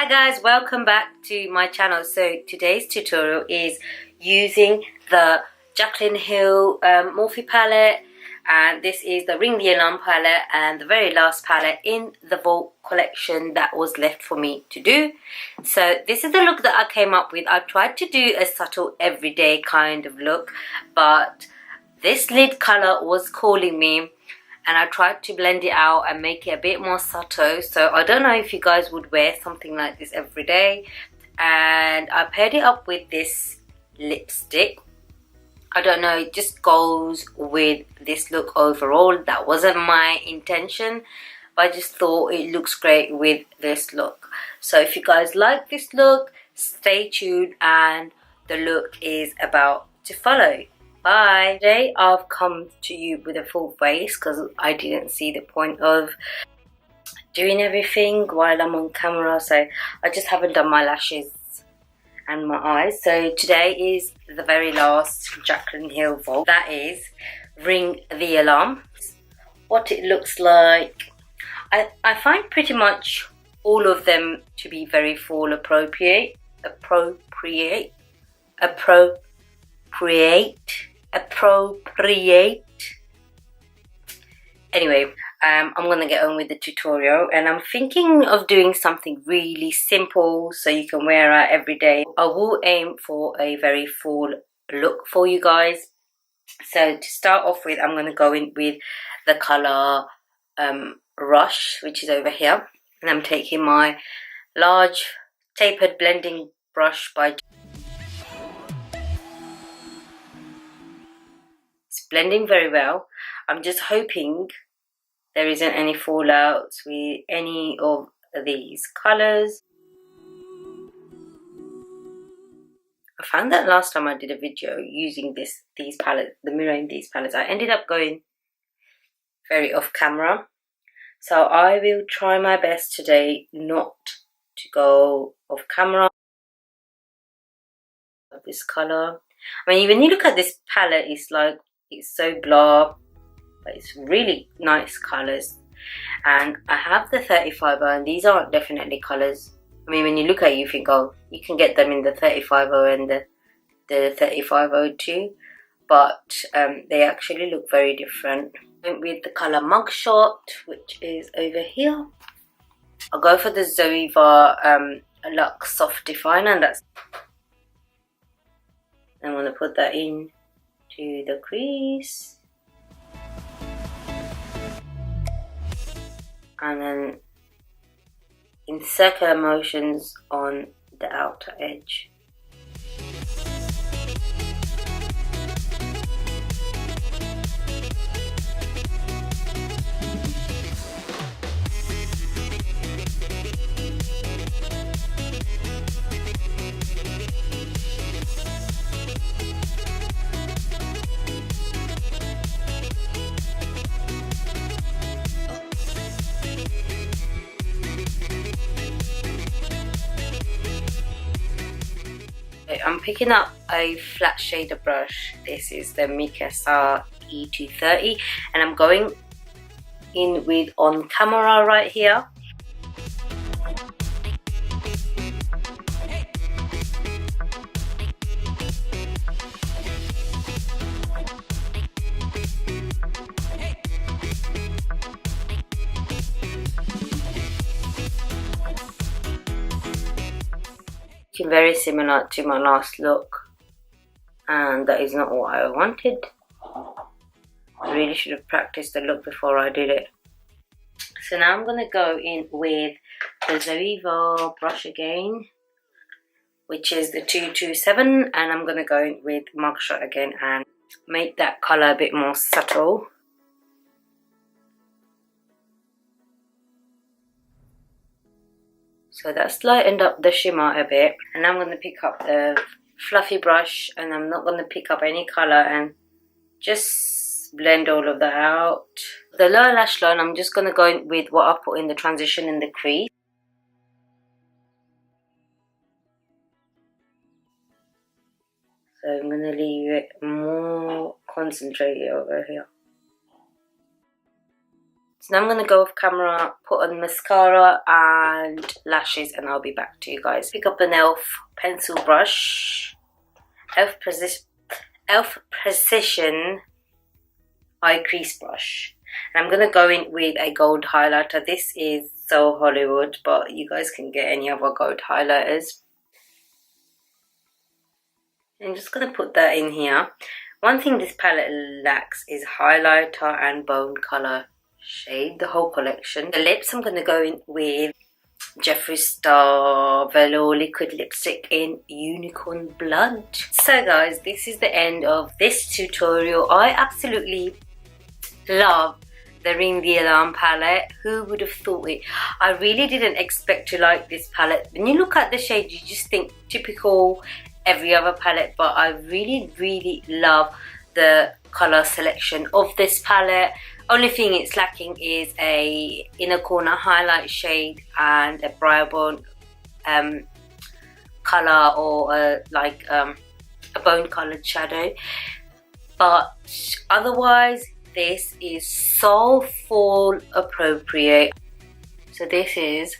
Hi guys, welcome back to my channel. So today's tutorial is using the Jaclyn Hill Morphe palette, and this is the Ring the Alarm palette and the very last palette in the Vault collection that was left for me to do. So this is the look that I came up with. I tried to do a subtle everyday kind of look, but this lid color was calling me, and I tried to blend it out and make it a bit more subtle. So I don't know if you guys would wear something like this every day. And I paired it up with this lipstick. I don't know, it just goes with this look overall. That wasn't my intention, but I just thought it looks great with this look. So if you guys like this look, stay tuned, and the look is about to follow. Bye. Today I've come to you with a full face because I didn't see the point of doing everything while I'm on camera, so I just haven't done my lashes and my eyes. So today is the very last Jaclyn Hill Vault, that is Ring the Alarm. What it looks like, I find pretty much all of them to be very fall appropriate. Anyway, I'm gonna get on with the tutorial, and I'm thinking of doing something really simple so you can wear out every day. I will aim for a very fall look for you guys. So to start off with, I'm gonna go in with the color Rush, which is over here, and I'm taking my large tapered blending brush by blending very well. I'm just hoping there isn't any fallouts with any of these colors. I found that last time I did a video using these palettes, the mirroring these palettes, I ended up going very off camera. So I will try my best today not to go off camera. This color, I mean, when you look at this palette, it's like, it's so blah, but it's really nice colors. And I have the 35er, and these aren't definitely colors. I mean, when you look at it, you think, oh, you can get them in the 35er and the 3502, but they actually look very different. With the color Mugshot, which is over here, I'll go for the Zoeva Luxe Soft Definer, and that's, I'm going to put that in to the crease, and then in circular motions on the outer edge. I'm picking up a flat shader brush. This is the Mikasa E230, and I'm going in with On Camera right here. Very similar to my last look, and that is not what I wanted. I really should have practiced the look before I did it. So now I'm going to go in with the Zoeva brush again, which is the 227, and I'm going to go in with Mugshot again and make that color a bit more subtle. So that's lightened up the shimmer a bit, and I'm going to pick up the fluffy brush, and I'm not going to pick up any color, and just blend all of that out. The lower lash line, I'm just going to go in with what I put in the transition in the crease. So I'm going to leave it more concentrated over here. So now I'm going to go off camera, put on mascara and lashes, and I'll be back to you guys. Pick up an e.l.f. pencil brush, e.l.f. Precision eye crease brush. And I'm going to go in with a gold highlighter. This is so Hollywood, but you guys can get any other gold highlighters. I'm just going to put that in here. One thing this palette lacks is highlighter and bone colour shade, the whole collection. The lips, I'm going to go in with Jeffree Star Velour Liquid Lipstick in Unicorn Blood. So guys, this is the end of this tutorial. I absolutely love the Ring the Alarm palette. Who would have thought it? I really didn't expect to like this palette. When you look at the shade, you just think typical every other palette, but I really love the color selection of this palette. Only thing it's lacking is a inner corner highlight shade and a brow bone color, or a bone colored shadow. But otherwise, this is so fall appropriate. So this is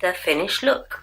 the finished look.